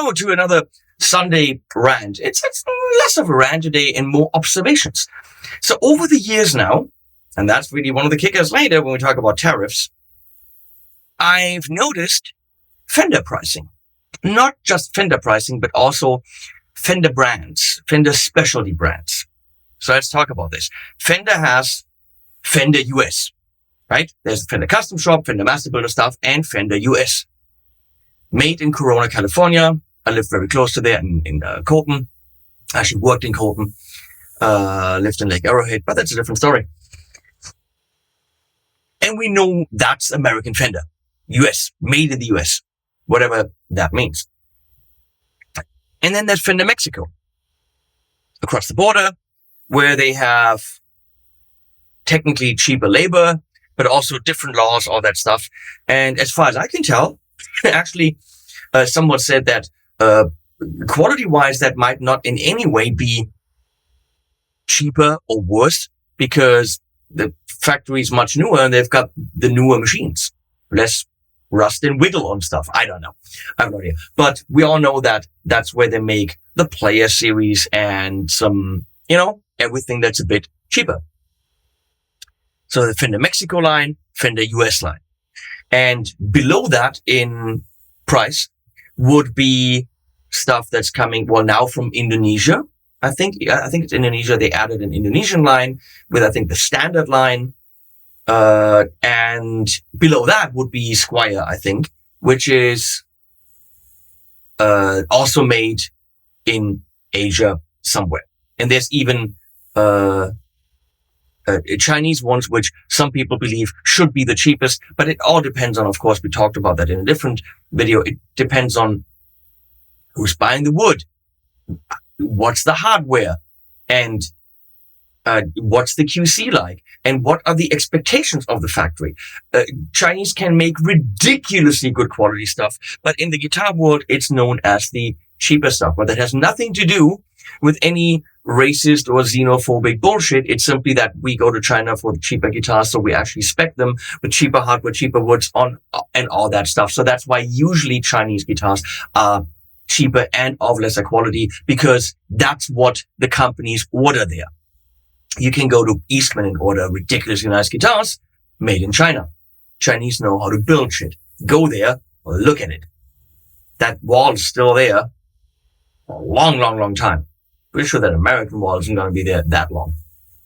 Hello to another Sunday rant. It's less of a rant today and more observations. So over the years now, and that's really one of the kickers later when we talk about tariffs, I've noticed Fender pricing. Not just Fender pricing, but also Fender brands, Fender specialty brands. So let's talk about this. Fender has Fender US, right? There's the Fender Custom Shop, Fender Master Builder stuff, and Fender US. Made in Corona, California. I live very close to there in Colton. I actually worked in Colton. Lived in Lake Arrowhead, but that's a different story. And we know that's American Fender. US. Made in the US. Whatever that means. And then there's Fender Mexico. Across the border, where they have technically cheaper labor, but also different laws, all that stuff. And as far as I can tell, actually, someone said that quality-wise, that might not in any way be cheaper or worse because the factory is much newer and they've got the newer machines. Less rust and wiggle on stuff. I don't know. I have no idea. But we all know that that's where they make the Player Series and some, everything that's a bit cheaper. So the Fender Mexico line, Fender US line. And below that in price would be stuff that's coming, now from Indonesia. I think it's Indonesia. They added an Indonesian line with, I think, the standard line. And below that would be Squire, I think, which is, also made in Asia somewhere. And there's even, Chinese ones, which some people believe should be the cheapest, but it all depends on, of course, we talked about that in a different video. It depends on who's buying the wood, what's the hardware, and what's the QC like, and what are the expectations of the factory. Chinese can make ridiculously good quality stuff, but in the guitar world, it's known as the cheaper stuff, but that has nothing to do with any racist or xenophobic bullshit. It's simply that we go to China for the cheaper guitars, so we actually spec them with cheaper hardware, cheaper woods on, and all that stuff. So that's why usually Chinese guitars are cheaper and of lesser quality, because that's what the companies order there. You can go to Eastman and order ridiculously nice guitars made in China. Chinese know how to build shit. Go there, look at it. That wall is still there for a long, long, long time. Pretty sure that American wall isn't going to be there that long.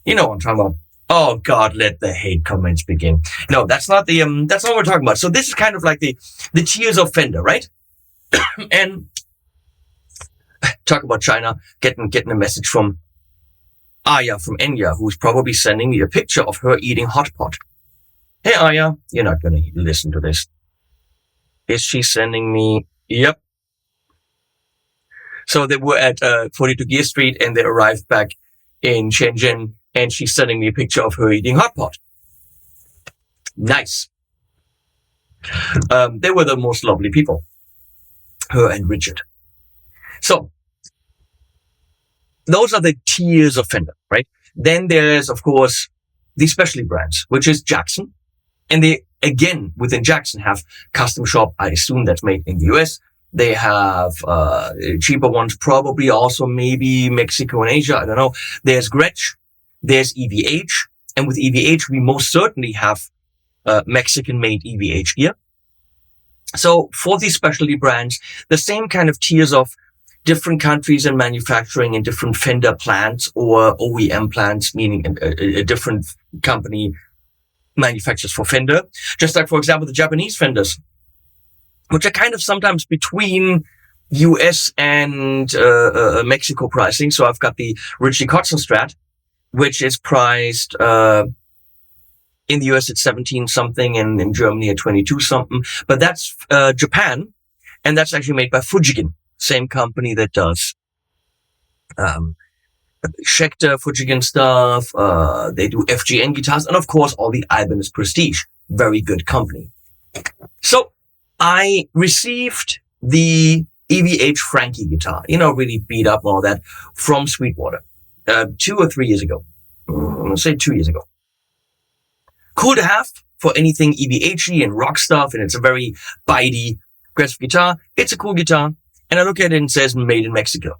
You know what I'm talking about. Oh God, let the hate comments begin. No, that's not that's not what we're talking about. So this is kind of like the tiers of Fender, right? And talk about China, getting a message from Aya from Enya, who's probably sending me a picture of her eating hot pot. Hey Aya, you're not going to listen to this. Is she sending me? Yep. So they were at 42 Gear Street and they arrived back in Shenzhen, and she's sending me a picture of her eating hot pot. Nice. They were the most lovely people, her and Richard. So those are the tiers of Fender, right? Then there's, of course, the specialty brands, which is Jackson. And they, again, within Jackson have Custom Shop. I assume that's made in the US. They have cheaper ones, probably also maybe Mexico and Asia. I don't know. There's Gretsch. There's EVH. And with EVH, we most certainly have Mexican-made EVH gear. So for these specialty brands, the same kind of tiers of different countries and manufacturing and different Fender plants or OEM plants, meaning a different company manufactures for Fender. Just like, for example, the Japanese Fenders, which are kind of sometimes between US and Mexico pricing. So I've got the Ritchie Kotzen Strat, which is priced in the US at 17 something and in Germany at 22 something. But that's Japan, and that's actually made by Fujigen, same company that does Schecter, Fujigen stuff. They do FGN guitars, and of course all the Ibanez Prestige. Very good company. So I received the EVH Frankie guitar, really beat up and all that, from Sweetwater, 2 or 3 years ago. I'm going to say 2 years ago. Cool to have for anything EVH-y and rock stuff, and it's a very bitey, aggressive guitar. It's a cool guitar, and I look at it and it says made in Mexico.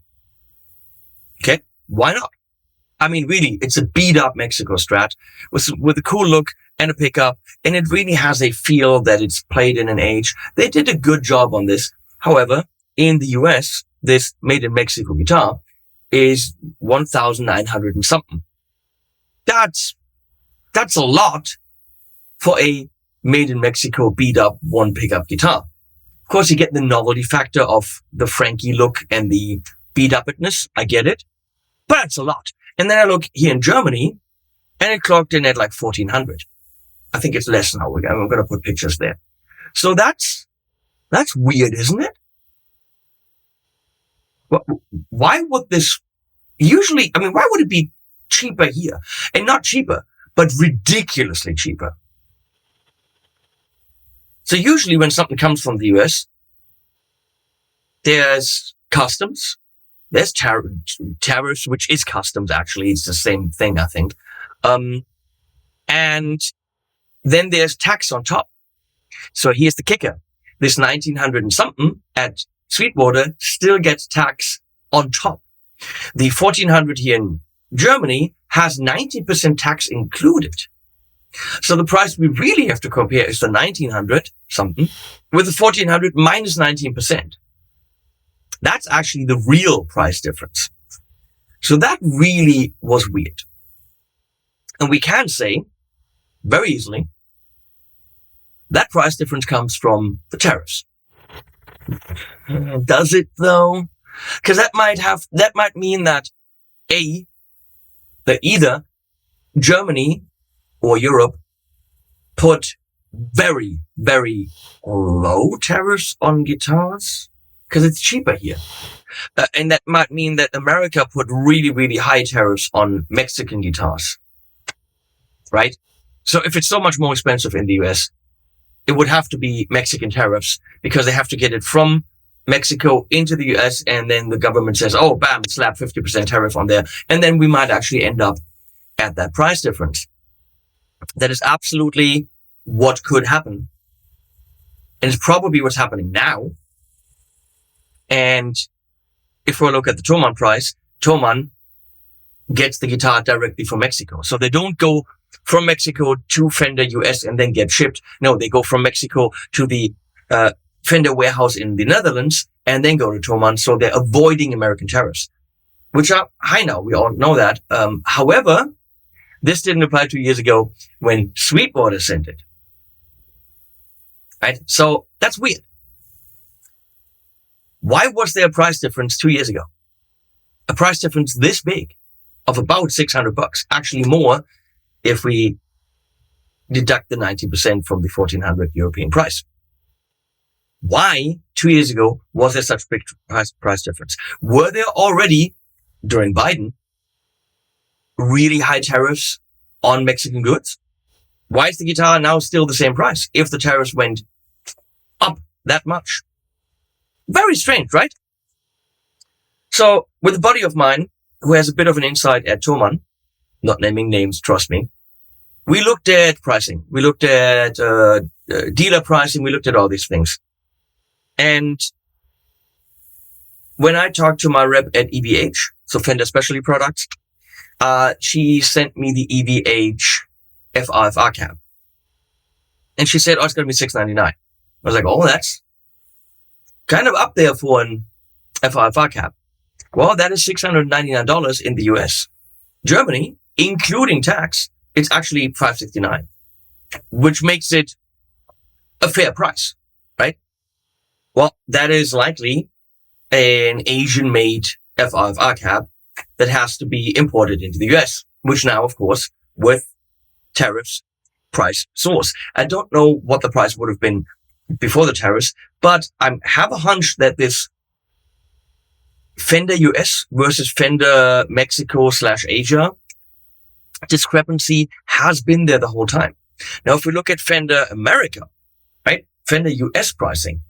Okay. Why not? I mean, really, it's a beat up Mexico Strat with a cool look and a pickup, and it really has a feel that it's played in an age. They did a good job on this. However, in the US, this made in Mexico guitar is 1,900 and something. That's a lot for a made in Mexico beat up one pickup guitar. Of course, you get the novelty factor of the Frankie look and the beat upness. I get it, but that's a lot. And then I look here in Germany and it clocked in at like 1,400. I think it's less now. I'm going to put pictures there. So that's weird, isn't it? Why would this usually, I mean, why would it be cheaper here? And not cheaper, but ridiculously cheaper. So usually when something comes from the US, there's customs, there's tariffs, which is customs actually. It's the same thing, I think. And then there's tax on top. So here's the kicker. This 1,900 and something at Sweetwater still gets tax on top. The 1,400 here in Germany has 90% tax included. So the price we really have to compare is the 1,900 something with the 1,400 minus 19%. That's actually the real price difference. So that really was weird. And we can say very easily that price difference comes from the tariffs. Does it though? Because that might mean that that either Germany or Europe put very, very low tariffs on guitars because it's cheaper here. And that might mean that America put really, really high tariffs on Mexican guitars. Right? So if it's so much more expensive in the US, it would have to be Mexican tariffs because they have to get it from Mexico into the US, and then the government says, oh, bam, slap 50% tariff on there. And then we might actually end up at that price difference. That is absolutely what could happen. And it's probably what's happening now. And if we look at the Thomann price, Thomann gets the guitar directly from Mexico. So they don't go from Mexico to Fender US and then get shipped. No, they go from Mexico to the Fender warehouse in the Netherlands and then go to Thomann. So they're avoiding American tariffs, which are high now. We all know that. However, this didn't apply 2 years ago when Sweetwater sent it. Right? So that's weird. Why was there a price difference 2 years ago? A price difference this big of about $600, actually more if we deduct the 90% from the 1,400 European price. Why 2 years ago was there such big price difference? Were there already, during Biden, really high tariffs on Mexican goods? Why is the guitar now still the same price if the tariffs went up that much? Very strange, right? So with a buddy of mine who has a bit of an insight at Thomann, not naming names, trust me, we looked at pricing. We looked at dealer pricing. We looked at all these things. And when I talked to my rep at EVH, so Fender Specialty Products, she sent me the EVH FRFR cab. And she said, oh, it's going to be $699. I was like, oh, that's kind of up there for an FRFR cab. Well, that is $699 in the US. Germany, including tax, it's actually $569, which makes it a fair price, right? Well, that is likely an Asian-made FRFR cab that has to be imported into the US, which now, of course, with tariffs, price source. I don't know what the price would have been before the tariffs, but I have a hunch that this Fender US versus Fender Mexico / Asia discrepancy has been there the whole time. Now, if we look at Fender America, right? Fender US pricing,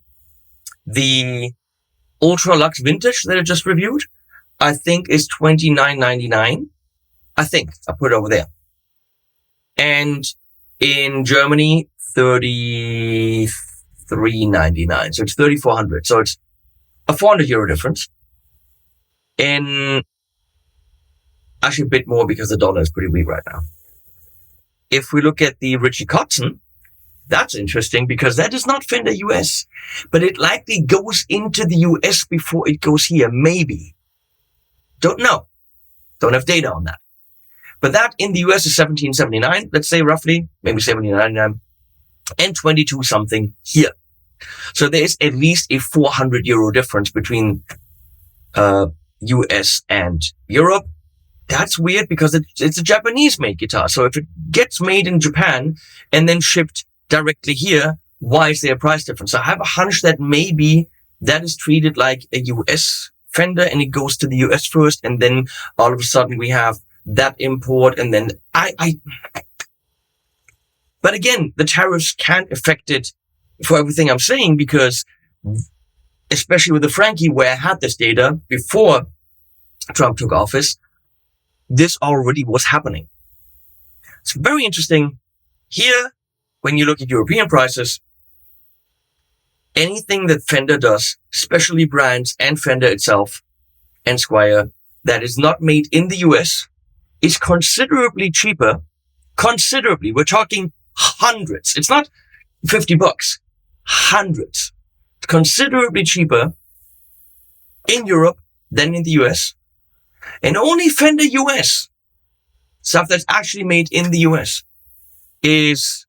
the Ultra Lux Vintage that I just reviewed, I think is $29.99. I think I put it over there. And in Germany, $33.99. So it's $3,400. So it's a 400 euro difference. In actually a bit more because the dollar is pretty weak right now. If we look at the Richie Kotzen, that's interesting because that is not Fender US, but it likely goes into the US before it goes here. Maybe. Don't know. Don't have data on that. But that in the US is 1779, let's say roughly, maybe 1799, and 22 something here. So there is at least a 400 euro difference between US and Europe. That's weird because it's a Japanese made guitar. So if it gets made in Japan and then shipped directly here, why is there a price difference? So I have a hunch that maybe that is treated like a US Fender and it goes to the US first, and then all of a sudden we have that import, and then but again, the tariffs can't affect it for everything I'm saying, because especially with the Frankie, where I had this data before Trump took office, this already was happening. It's very interesting. Here, when you look at European prices, anything that Fender does, especially brands and Fender itself and Squier, that is not made in the US is considerably cheaper. Considerably. We're talking hundreds. It's not $50. Hundreds. Considerably cheaper in Europe than in the US. And only Fender US, stuff that's actually made in the US, is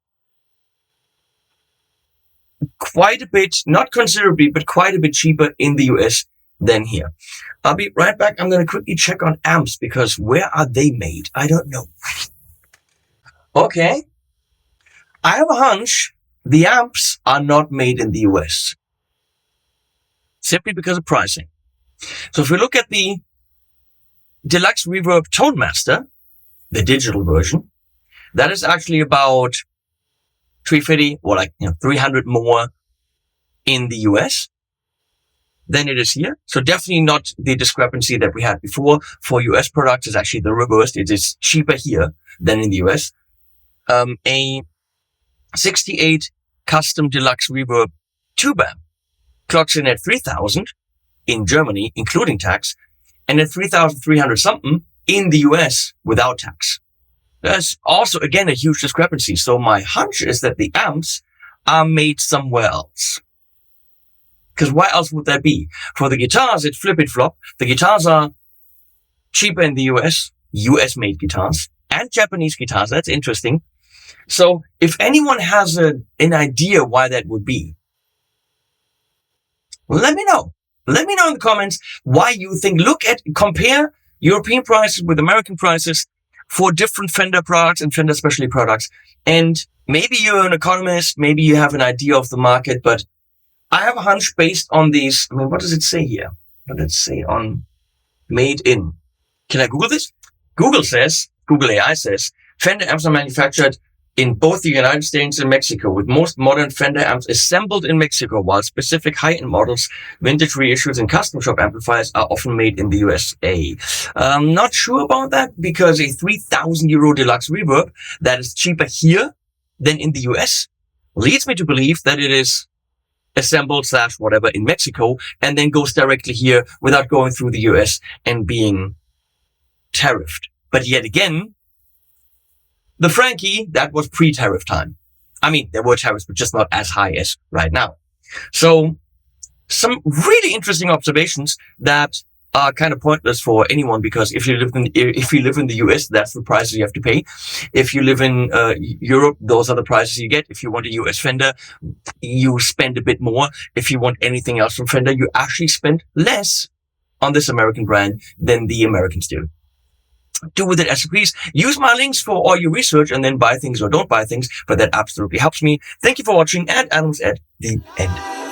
quite a bit, not considerably, but quite a bit cheaper in the US than here. I'll be right back. I'm going to quickly check on amps, because where are they made? I don't know. Okay. I have a hunch the amps are not made in the US, simply because of pricing. So if we look at the Deluxe Reverb Tone Master, the digital version, that is actually about 350 or 300 more in the US than it is here. So definitely not the discrepancy that we had before. For US products, is actually the reverse. It is cheaper here than in the US. A 68 custom deluxe reverb tube amp clocks in at 3,000 in Germany, including tax, and at 3,300 something in the US without tax. There's also, again, a huge discrepancy. So my hunch is that the amps are made somewhere else. Because why else would that be? For the guitars, it's flip it flop. The guitars are cheaper in the US, US made guitars, and Japanese guitars. That's interesting. So if anyone has an idea why that would be, let me know. Let me know in the comments why you think. Compare European prices with American prices for different Fender products and Fender specialty products. And maybe you're an economist, maybe you have an idea of the market, but I have a hunch based on these. I mean, what does it say here? What does it say on made in? Can I Google this? Google AI says, Fender amps are manufactured in both the United States and Mexico, with most modern Fender amps assembled in Mexico, while specific high-end models, vintage reissues, and custom shop amplifiers are often made in the USA. I'm not sure about that, because a 3,000 euro deluxe reverb that is cheaper here than in the US leads me to believe that it is assembled / whatever in Mexico and then goes directly here without going through the US and being tariffed. But yet again, the Frankie, that was pre-tariff time. I mean, there were tariffs, but just not as high as right now. So some really interesting observations that are kind of pointless for anyone, because if you live in the US, that's the prices you have to pay. If you live in Europe, those are the prices you get. If you want a US Fender, you spend a bit more. If you want anything else from Fender, you actually spend less on this American brand than the Americans do. Do with it as you please. Use my links for all your research and then buy things or don't buy things, but that absolutely helps me. Thank you for watching, and Adam's at the end.